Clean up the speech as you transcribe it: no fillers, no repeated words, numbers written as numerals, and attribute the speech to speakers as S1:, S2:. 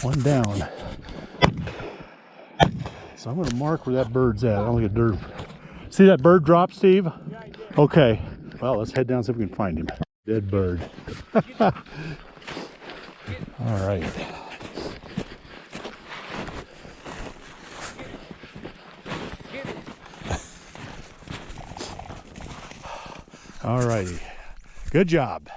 S1: One down. So I'm going to mark where that bird's at. I don't get dirt. See that bird drop, Steve?
S2: Yeah, I did.
S1: Okay. Well, let's head down and see if we can find him. Dead bird. All right. All righty. Good job.